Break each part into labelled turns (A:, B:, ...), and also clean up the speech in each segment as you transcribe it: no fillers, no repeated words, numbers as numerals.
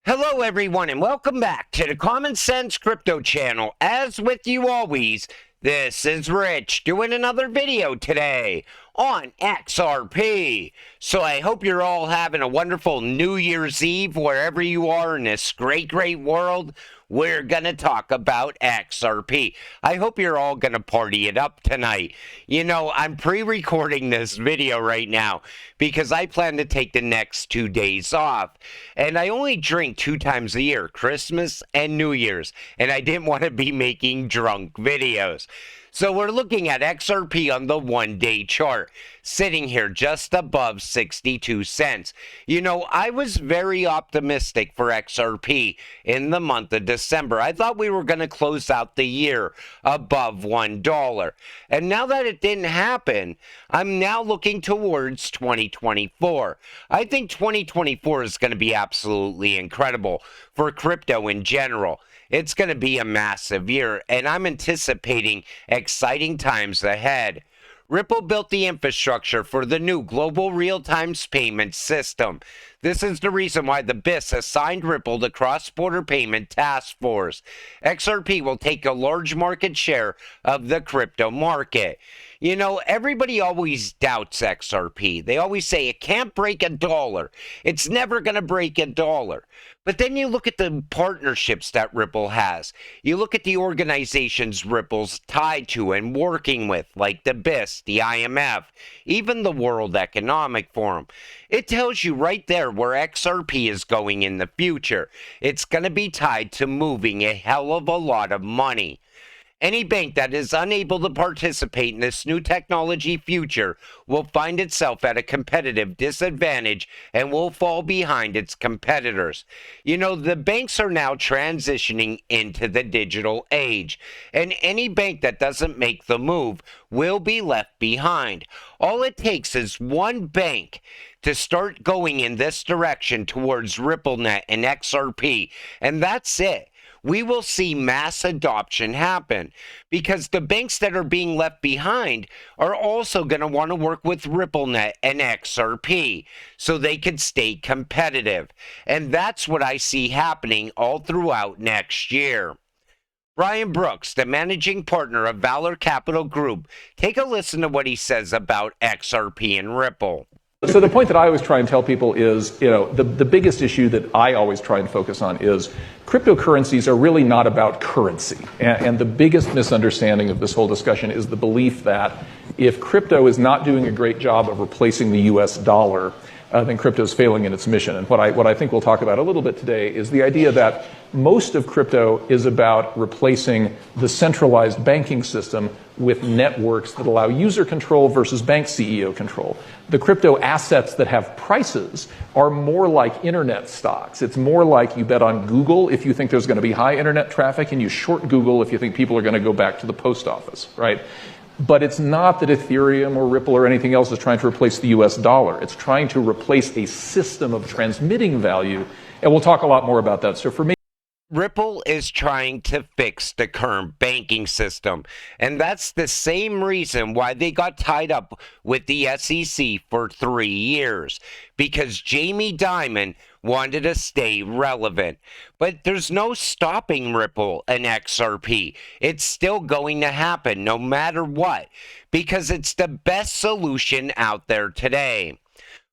A: Hello, everyone, and welcome back to the Common Sense Crypto channel. As with you always, this is Rich doing another video today on XRP. So I hope you're all having a wonderful New Year's Eve wherever you are in this great world. We're going to talk about XRP. I hope you're all going to party it up tonight. You know, I'm pre-recording this video right now because I plan to take the next 2 days off. And I only drink 2 times a year, Christmas and New Year's. And I didn't want to be making drunk videos. So we're looking at XRP on the 1-day chart, sitting here just above 62 cents. You know, I was very optimistic for XRP in the month of December. I thought we were going to close out the year above $1. And now that it didn't happen, I'm now looking towards 2024. I think 2024 is going to be absolutely incredible for crypto in general. It's going to be a massive year, and I'm anticipating exciting times ahead. Ripple built the infrastructure for the new global real-time payment system. This is the reason why the BIS assigned Ripple the Cross-Border Payment Task Force. XRP will take a large market share of the crypto market. You know, everybody always doubts XRP. They always say it can't break $1. It's never going to break $1. But then you look at the partnerships that Ripple has. You look at the organizations Ripple's tied to and working with, like the BIS, the IMF, even the World Economic Forum. It tells you right there where XRP is going in the future. It's going to be tied to moving a hell of a lot of money. Any bank that is unable to participate in this new technology future will find itself at a competitive disadvantage and will fall behind its competitors. You know, the banks are now transitioning into the digital age, and any bank that doesn't make the move will be left behind. All it takes is one bank to start going in this direction towards RippleNet and XRP, and that's it. We will see mass adoption happen because the banks that are being left behind are also going to want to work with RippleNet and XRP so they can stay competitive. And that's what I see happening all throughout next year. Brian Brooks, the managing partner of Valor Capital Group, take a listen to what he says about XRP and Ripple.
B: So the point that I always try and tell people is, you know, the biggest issue that I always try and focus on is cryptocurrencies are really not about currency. And the biggest misunderstanding of this whole discussion is the belief that if crypto is not doing a great job of replacing the US dollar, then crypto is failing in its mission. And what I think we'll talk about a little bit today is the idea that most of crypto is about replacing the centralized banking system with networks that allow user control versus bank CEO control. The crypto assets that have prices are more like internet stocks. It's more like you bet on Google if you think there's going to be high internet traffic, and you short Google if you think people are going to go back to the post office, right? But it's not that Ethereum or Ripple or anything else is trying to replace the US dollar. It's trying to replace a system of transmitting value, and we'll talk a lot more about that. So for me,
A: Ripple is trying to fix the current banking system, and that's the same reason why they got tied up with the SEC for 3 years, because Jamie Dimon wanted to stay relevant. But there's no stopping Ripple and XRP. It's still going to happen no matter what, because it's the best solution out there today.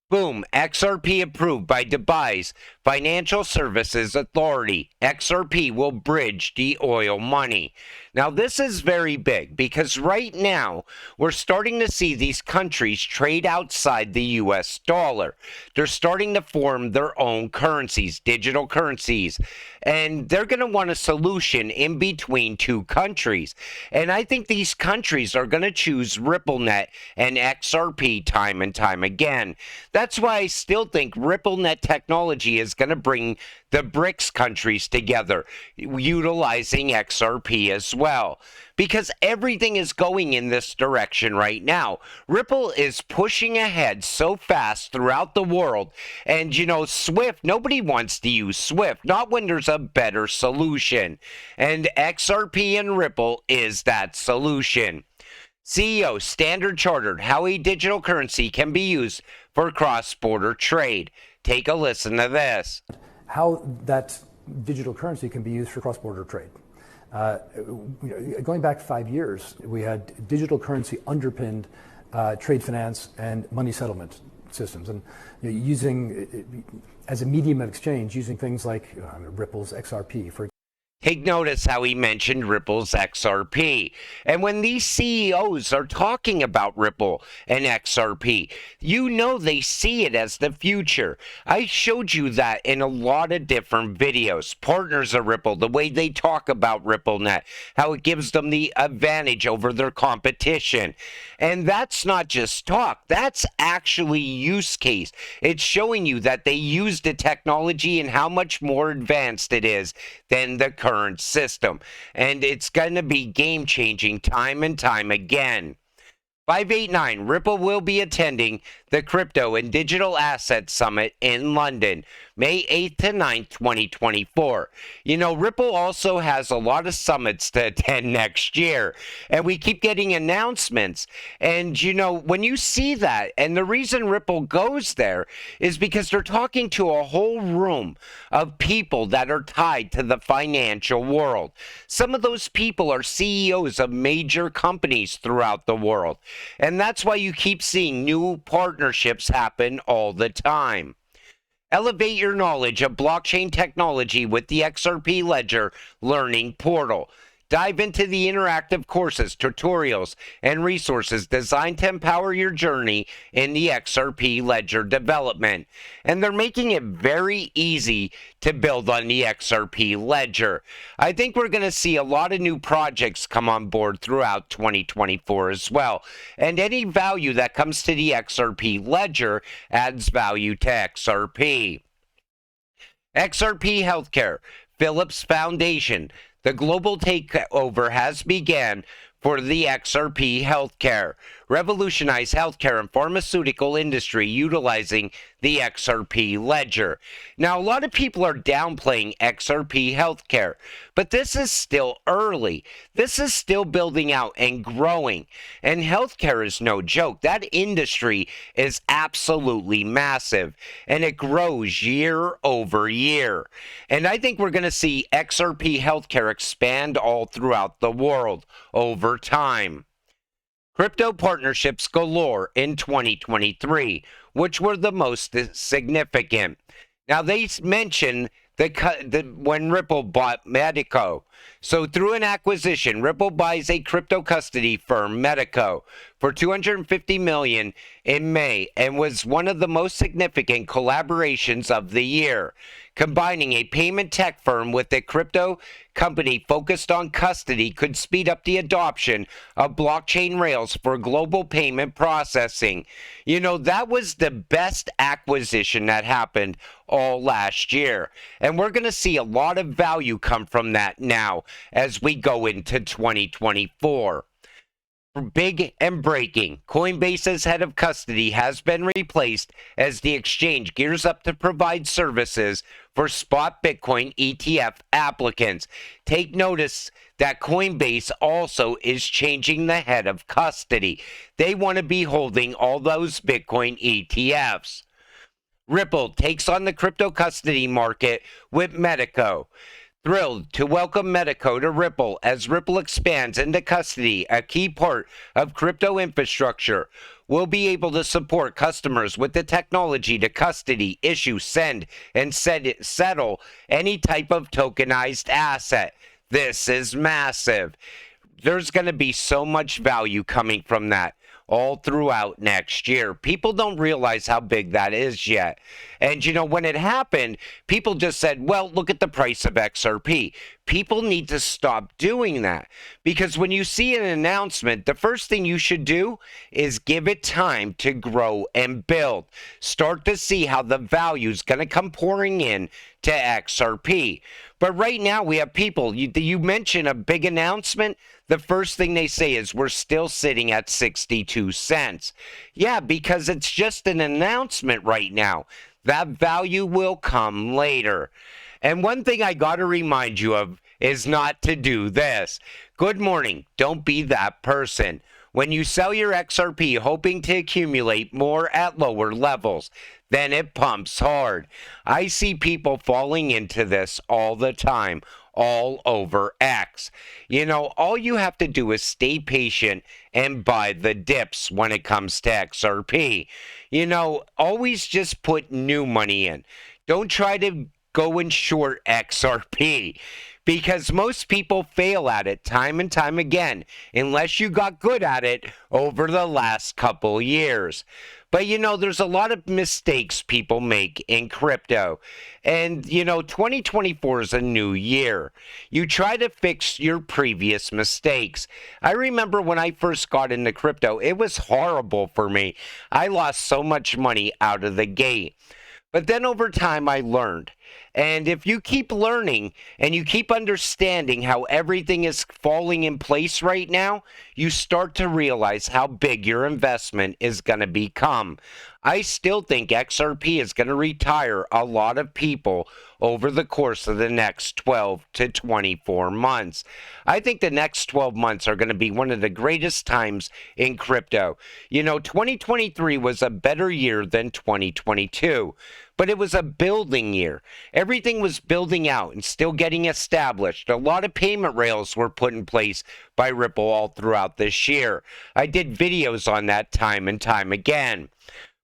A: Boom, XRP approved by Dubai's Financial Services Authority. XRP will bridge the oil money. Now, this is very big because right now we're starting to see these countries trade outside the US dollar. They're starting to form their own currencies, digital currencies, and they're going to want a solution in between two countries. And I think these countries are going to choose RippleNet and XRP time and time again. That's why I still think RippleNet technology is going to bring the BRICS countries together, utilizing XRP as well, because everything is going in this direction right now. Ripple is pushing ahead so fast throughout the world, and you know, Swift, nobody wants to use Swift, not when there's a better solution, and XRP and Ripple is that solution. CEO Standard Chartered, how a digital currency can be used for cross-border trade. Take a listen to this.
C: how that digital currency can be used for cross-border trade. Going back 5 years, we had digital currency underpinned trade finance and money settlement systems, and using as a medium of exchange, using things like Ripple's XRP for.
A: Take notice how he mentioned Ripple's XRP. And when these CEOs are talking about Ripple and XRP, you know they see it as the future. I showed you that in a lot of different videos. Partners of Ripple, the way they talk about RippleNet, how it gives them the advantage over their competition. And that's not just talk, that's actually use case. It's showing you that they use the technology and how much more advanced it is than the current system. And it's going to be game-changing time and time again. 589, Ripple will be attending the Crypto and Digital Assets Summit in London, May 8th to 9th, 2024. You know, Ripple also has a lot of summits to attend next year, and we keep getting announcements. And, you know, when you see that, and the reason Ripple goes there is because they're talking to a whole room of people that are tied to the financial world. Some of those people are CEOs of major companies throughout the world. And that's why you keep seeing new partnerships happen all the time. Elevate your knowledge of blockchain technology with the XRP Ledger Learning Portal. Dive into the interactive courses, tutorials, and resources designed to empower your journey in the XRP Ledger development. And they're making it very easy to build on the XRP Ledger. I think we're going to see a lot of new projects come on board throughout 2024 as well. And any value that comes to the XRP Ledger adds value to XRP. XRP Healthcare, Philips Foundation. The global takeover has begun for the XRP Healthcare. Revolutionize healthcare and pharmaceutical industry utilizing the XRP Ledger. Now, a lot of people are downplaying XRP Healthcare, but this is still early. This is still building out and growing. And healthcare is no joke. That industry is absolutely massive, and it grows year over year. And I think we're going to see XRP Healthcare expand all throughout the world over time. Crypto partnerships galore in 2023, which were the most significant. Now, they mention when Ripple bought Medico. So through an acquisition, Ripple buys a crypto custody firm, Medico, for $250 million in May, and was one of the most significant collaborations of the year. Combining a payment tech firm with a crypto company focused on custody could speed up the adoption of blockchain rails for global payment processing. You know, that was the best acquisition that happened all last year. And we're going to see a lot of value come from that now as we go into 2024. Big and breaking, Coinbase's head of custody has been replaced as the exchange gears up to provide services for spot Bitcoin ETF applicants. Take notice that Coinbase also is changing the head of custody. They want to be holding all those Bitcoin ETFs. Ripple takes on the crypto custody market with Medico. Thrilled to welcome Medico to Ripple as Ripple expands into custody, a key part of crypto infrastructure. We'll be able to support customers with the technology to custody, issue, send, and settle any type of tokenized asset. This is massive. There's going to be so much value coming from that all throughout next year. People don't realize how big that is yet. And, you know, when it happened, people just said, well, look at the price of XRP. People need to stop doing that, because when you see an announcement, the first thing you should do is give it time to grow and build. Start to see how the value is going to come pouring in to XRP. But right now we have people, you mention a big announcement, the first thing they say is we're still sitting at 62 cents. Yeah, because it's just an announcement right now. That value will come later. And one thing I got to remind you of is not to do this. Good morning. Don't be that person. When you sell your XRP hoping to accumulate more at lower levels, then it pumps hard. I see people falling into this all the time, all over X. You know, all you have to do is stay patient and buy the dips when it comes to XRP. You know, always just put new money in. Don't try to go and short XRP, because most people fail at it time and time again unless you got good at it over the last couple years. But you know, there's a lot of mistakes people make in crypto. And you know, 2024 is a new year. You try to fix your previous mistakes. I remember when I first got into crypto, it was horrible for me. I lost so much money out of the gate. But then over time, I learned. And if you keep learning and you keep understanding how everything is falling in place right now, you start to realize how big your investment is going to become. I still think XRP is going to retire a lot of people over the course of the next 12 to 24 months. I think the next 12 months are going to be one of the greatest times in crypto. You know, 2023 was a better year than 2022, but it was a building year. Everything was building out and still getting established. A lot of payment rails were put in place by Ripple all throughout this year. I did videos on that time and time again.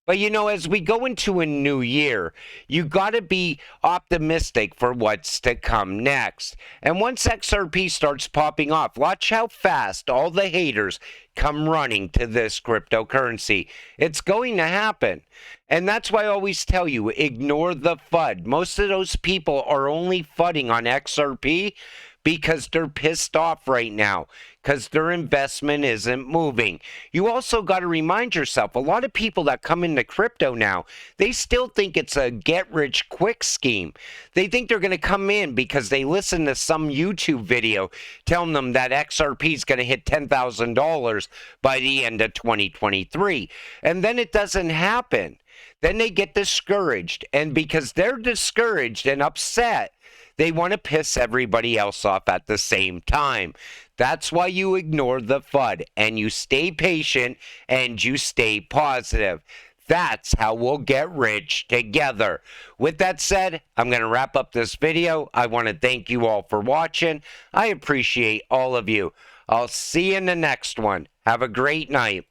A: But you know, as we go into a new year, you got to be optimistic for what's to come next. And once XRP starts popping off, watch how fast all the haters come running to this cryptocurrency. It's going to happen. And that's why I always tell you, ignore the FUD. Most of those people are only FUDding on XRP because they're pissed off right now, because their investment isn't moving. You also got to remind yourself, a lot of people that come into crypto now, they still think it's a get-rich-quick scheme. They think they're going to come in because they listen to some YouTube video telling them that XRP is going to hit $10,000 by the end of 2023. And then it doesn't happen. Then they get discouraged. And because they're discouraged and upset, they want to piss everybody else off at the same time. That's why you ignore the FUD and you stay patient and you stay positive. That's how we'll get rich together. With that said, I'm going to wrap up this video. I want to thank you all for watching. I appreciate all of you. I'll see you in the next one. Have a great night.